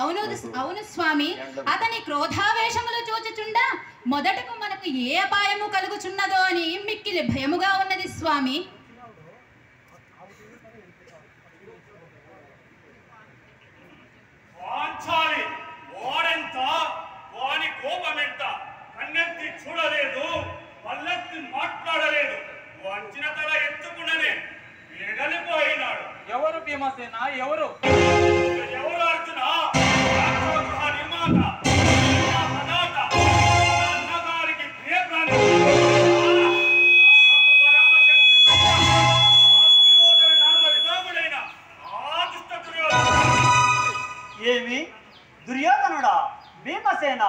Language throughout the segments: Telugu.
అవును అవును స్వామి, అతని క్రోధావేశములు చూచుచుండా మొదటకు మనకు ఏ అపాయము కలుగుచున్నదో అని మిక్కిలి భయముగా ఉన్నది స్వామి. చూడలేదు, వల్లెత్తి మాట్లాడలేదు, వంచిన తల ఎత్తుకున్ననే ఎగలిపోయినాడు. ఎవరు భీమసేన? ఎవరు ఎవరు అర్జున? నిర్మాత అన్నగారికి ప్రియప్రాణి ఏమి దుర్యోధనుడా, భీమసేన,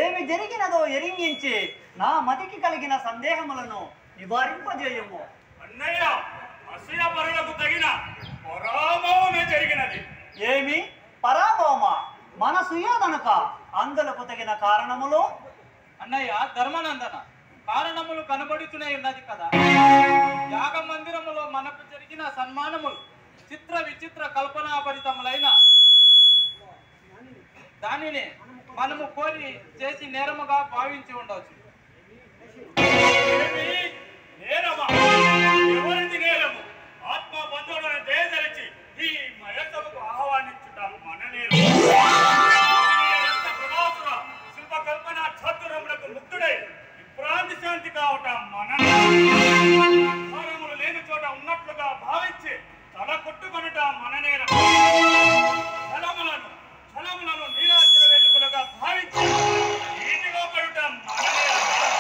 ఏమి జరిగినదో ఎరింగించి నా మతికి కలిగిన సందేహములను నివారింపజేయము. అన్నయ్య, అసూయ పరులకు తగిన పరాభవమే జరిగినది. ఏమి పరాభవమ? మన సుయోధనుక అందులకు తగిన కారణములు? అన్నయ్య ధర్మానందన, కారణములు కనబడుతూనే ఉన్నది కదా. యాగ మందిరములో మనకు జరిగిన సన్మానములు చిత్ర విచిత్ర కల్పనాభరితములైన దానిని మనము కోరి చేసి నేరముగా భావించి ఉండవచ్చు. ఎవరిది నేరము? ఆత్మ బంధువులను దయదలిచి ఈ మయసభకు ఆహ్వానించుట మన నేరం. శిల్ప కల్పన చాతురములకు ముక్తుడై విభ్రాంతి శాంతి కావటం మన నేరములు లేని చోట ఉన్నట్లుగా భావించి తల కొట్టుకొనుట మన నేరం. ఫలములను నీరాశల వెలుగులుగా భావించి నీటిలో పడుట మన నేరం.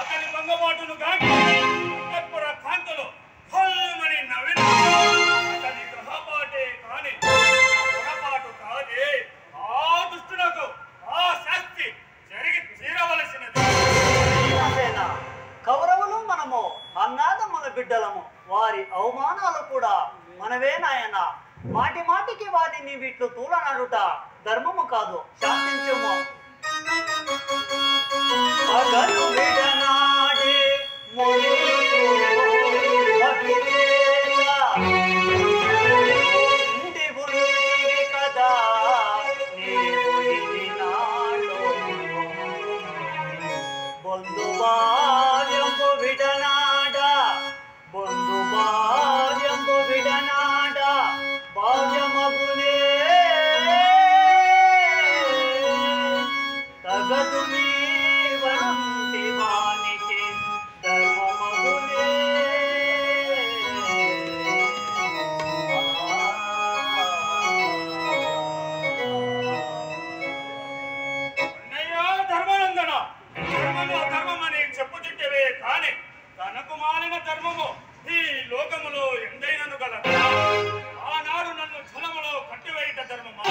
అతని భంగపాటును గాని అంతఃపుర కాంతులు ఫల్లుమని నవ్విన అతని గ్రహపాటే కాని పొరపాటు కాదే. ఆ దుష్టులకు ఆ శాస్తి జరిగి తీరవలసినది. కౌరవులు మనము అన్నాదమ్ముల బిడ్డలము, వారి అవమానాలు కూడా మనవే నాయన. మాటి మాటికి వారిని వీట్లు తూలనాడుట ధర్మము కాదు, శాంతించుము. కదా బొందుబార్యంబు విడనాడ, బొందుబార్యంబు విడనాడ భావ్యమగునే తగదు నీ వంటి వానికి ధర్మమగునే. ధర్మానందన, ధర్మము అధర్మమని చెప్పుచుంటేవే కాని తనకు మాలిన ధర్మము ఈ లోకములో ఎందైనను గలదు. ఆనాడు నన్ను ఛలములో కట్టివేయుట ధర్మమా?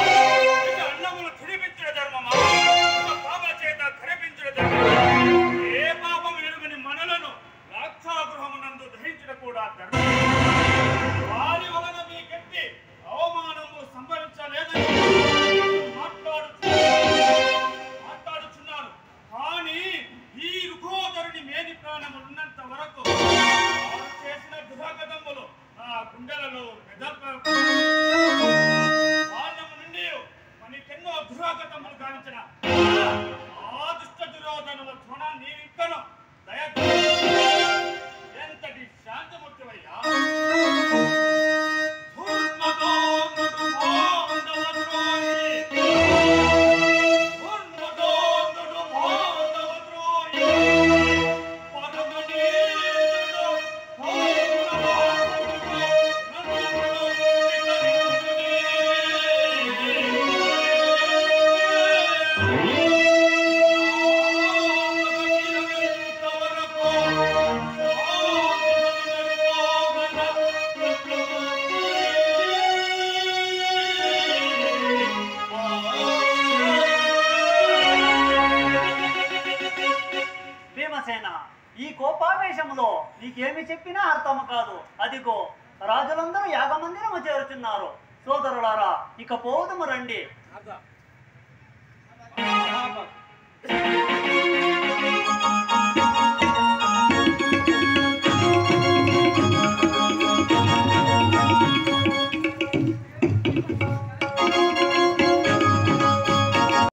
అన్నములు తినిపించిన ధర్మమా? పాపల చేత కరిపించిన ధర్మమా? ఏ పాపం ఎరుగని మనలను రాక్షాగృహమునందు దహించిన కూడా ధర్మం. వారి వలన మీకెట్టి అవమానము సంభవించలేదని మాట్లాడుచున్నాను. కానీ ఈ రుఘోదరుని మేని ప్రాణములున్నంత వరకు చేసిన దురాగతములు నా గుండెలలో బాల్యము నుండి మనకెన్నో దురాగతములు గావించిన ఆ దుష్ట దురోధనుల ధ్వన నీవిక్కను దయ ఎంతటి శాంతమూర్తివయ్యా. ఈ కోపావేశంలో నీకేమి చెప్పినా అర్థము కాదు. అదిగో రాజులందరూ యాగమందిరము చేరుచున్నారు. సోదరులారా ఇక పోదుము రండి.